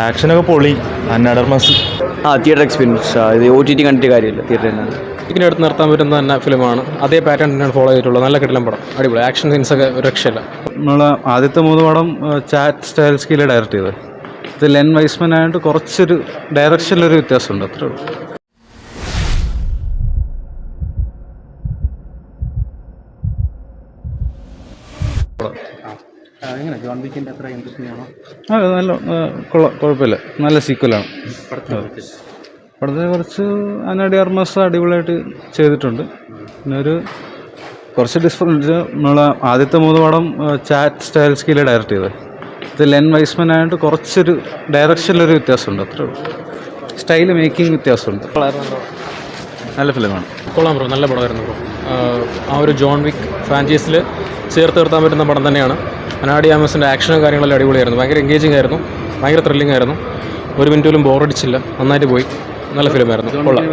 ആക്ഷനൊക്കെ പൊളി. അന്നാഡർമാസ് theatre experience. ഇത് OTT കണ്ടിട്ട് കാര്യമില്ല, തിയേറ്ററിൽ തന്നെ. ഇതിനടുത്ത് നിർത്താൻ പറ്റുന്ന തന്നെ ഫിലിമാണ്. അതേ പാറ്റേൺ തന്നെയാണ് ഫോളോ ചെയ്തിട്ടുള്ളത്. നല്ല കിടിലം പടം, അടിപൊളി ആക്ഷൻ സീൻസൊക്കെ ഒരു രക്ഷയില്ല. നമ്മളെ ആദ്യത്തെ 3 പടം ചാറ്റ് സ്റ്റൈൽസ്കിയിൽ ഡയറക്റ്റ് ചെയ്തത്. ഇത് ലെൻ വൈസ്മാൻ ആയിട്ട് കുറച്ചൊരു ഡയറക്ഷനിലൊരു വ്യത്യാസമുണ്ട്, അത്രേ ഉള്ളൂ. അതെ, നല്ല കൊള്ളാം, കുഴപ്പമില്ല, നല്ല സീക്വലാണ്. പടത്തെ കുറച്ച് അന്നാഡി അർമാസ് അടിപൊളിയായിട്ട് ചെയ്തിട്ടുണ്ട്. പിന്നെ കുറച്ച് ഡിഫറൻറ്റ്. നമ്മളെ ആദ്യത്തെ 3 പടം ചാറ്റ് സ്റ്റൈൽസ്കിയിൽ ഡയറക്റ്റ് ചെയ്തത്. ഇത് ലെൻ വൈസ്മാൻ ആയിട്ട് കുറച്ചൊരു ഡയറക്ഷനിലൊരു വ്യത്യാസമുണ്ട്, അത്രേ ഉള്ളൂ. സ്റ്റൈൽ മേക്കിംഗ് വ്യത്യാസമുണ്ട്. നല്ല ഫിലിമാണ്. കൊള്ളാം ബ്രോ, നല്ല പടമായിരുന്നു ബ്രോ. ആ ഒരു ജോൺ വിക്ക് ഫ്രാഞ്ചൈസിൽ ചേർത്ത് നിർത്താൻ പറ്റുന്ന പടം തന്നെയാണ്. അന്നാഡി ആമസിൻ്റെ ആക്ഷനും കാര്യങ്ങളെല്ലാം അടിപൊളിയായിരുന്നു. ഭയങ്കര എൻഗേജിങ് ആയിരുന്നു, ഭയങ്കര ത്രില്ലിംഗ് ആയിരുന്നു. 1 മിനിറ്റ് പോലും ബോറടിച്ചില്ല, നന്നായിട്ട് പോയി. നല്ല ഫിലിമായിരുന്നു, കൊള്ളാം.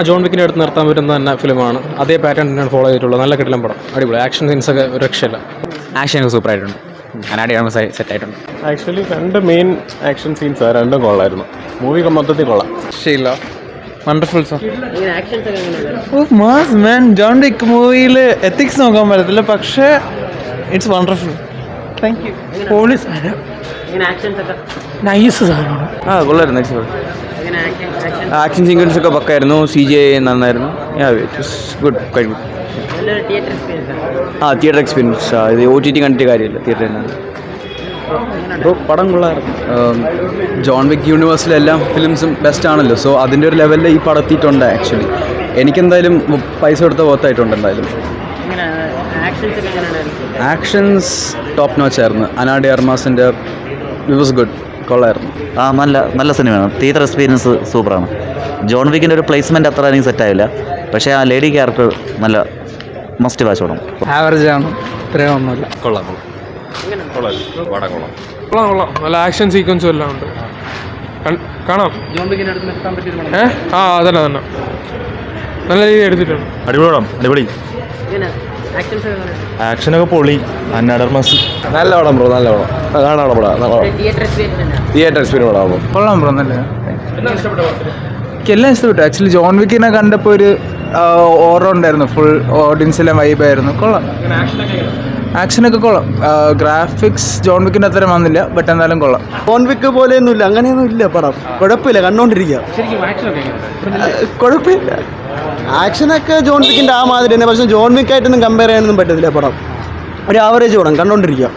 ജോൺ വിക്കിൻ്റെ അടുത്ത് നിർത്താൻ പറ്റുന്ന തന്നെ ഫിലിമാണ്. അതേ പാറ്റേൺ തന്നെയാണ് ഫോളോ ചെയ്തിട്ടുള്ളത്. നല്ല കിടിലം പടം, അടിപൊളി ആക്ഷൻ സീൻസൊക്കെ ഒരു രക്ഷയില്ല. ആക്ഷനൊക്കെ സൂപ്പറായിട്ടുണ്ട്. അന്നാഡി ആർമസ് സെറ്റായിട്ടുണ്ട്. ആക്ച്വലി 2 മെയിൻ ആക്ഷൻ സീൻസ് രണ്ടും കൊള്ളായിരുന്നു. മൂവി മൊത്തത്തിൽ കൊള്ളാം. ശരിയില്ല, വണ്ടർഫുൾ സാർ. മാസ് മാൻ. ജോൺ വിക്ക് മൂവിയിൽ എത്തിക്സ് നോക്കാൻ പറ്റത്തില്ല, പക്ഷേ it's wonderful. Thank you. Police nice സാധനമാണ്. കൊള്ളായിരുന്നു. ആക്ഷൻ സീക്വൻസ് ഒക്കെ പക്കായിരുന്നു. CGI നന്നായിരുന്നു. Good, quite good. Theatre experience. ഇത് OTT കണ്ടിട്ട് കാര്യമില്ല, തിയേറ്ററിൽ തന്നെ. പടം കൊള്ളായിരുന്നു. ജോൺ വിക്ക് യൂണിവേഴ്സിലെല്ലാം ഫിലിംസും ബെസ്റ്റ് ആണല്ലോ. സോ അതിൻ്റെ ഒരു ലെവലിൽ ഈ പടം എത്തിയിട്ടുണ്ട്. ആക്ച്വലി എനിക്കെന്തായാലും പൈസ കൊടുത്ത പോത്തായിട്ടുണ്ട്. എന്തായാലും ആക്ഷൻസ് ടോപ്പ് നോച്ച് ആയിരുന്നു. അന്നാഡി അർമാസിൻ്റെ ഇറ്റ് വാസ് ഗുഡ്, കൊള്ളായിരുന്നു. നല്ല സിനിമയാണ്. തിയേറ്റർ എക്സ്പീരിയൻസ് സൂപ്പറാണ്. ജോൺ വിക്കിൻ്റെ ഒരു പ്ലേസ്മെൻറ്റ് അത്ര എനിക്ക് സെറ്റായില്ല, പക്ഷേ ആ ലേഡി ക്യാരക്ടർ നല്ല മസ്റ്റ് വാച്ച് പടം. ആവറേജ് ആണ്, ഇത്രയും ഒന്നുമില്ല. കൊള്ളാം. നല്ല ആക്ഷൻ സീക്വൻസും എല്ലാം ഉണ്ട്, കാണാം. അതന്നെ നല്ല രീതിയിൽ എടുത്തിട്ടുണ്ട്. അടിപൊളി പടം, അടിപൊളി. ആക്ഷനൊക്കെ പൊളി. അന്നാഡർമാസ് നല്ല പടം ബ്രോ, നല്ല പടം. കാണാനുള്ള പടം, തിയേറ്റർ എക്സ്പീരിയൻസ് പടമാകുമ്പോൾ കൊള്ളാം ബ്രോ. നല്ല എല്ലാം ഇഷ്ടപ്പെട്ടു. ആക്ച്വലി ജോൺ വിക്കിനെ കണ്ടപ്പോൾ ഒരു ഓറോ ഉണ്ടായിരുന്നു, ഫുൾ ഓഡിയൻസിലെ വൈബായിരുന്നു. കൊള്ളാം, ആക്ഷനൊക്കെ കൊള്ളാം. ഗ്രാഫിക്സ് ജോൺ വിക്കിൻ്റെ അത്രയും വന്നില്ല, ബട്ട് എന്നാലും കൊള്ളാം. ജോൺ വിക്ക് പോലെയൊന്നും ഇല്ല, അങ്ങനെയൊന്നും ഇല്ല പടം. കുഴപ്പമില്ല, കണ്ടോണ്ടിരിക്കുക. കുഴപ്പമില്ല, ആക്ഷനൊക്കെ ജോൺ വിക്കിൻ്റെ ആ മാതിരി തന്നെ. പക്ഷേ ജോൺ വിക്കായിട്ടൊന്നും കമ്പയർ ചെയ്യാനൊന്നും പറ്റത്തില്ല പടം. ഒരു ആവറേജ് പടം, കണ്ടോണ്ടിരിക്കുക.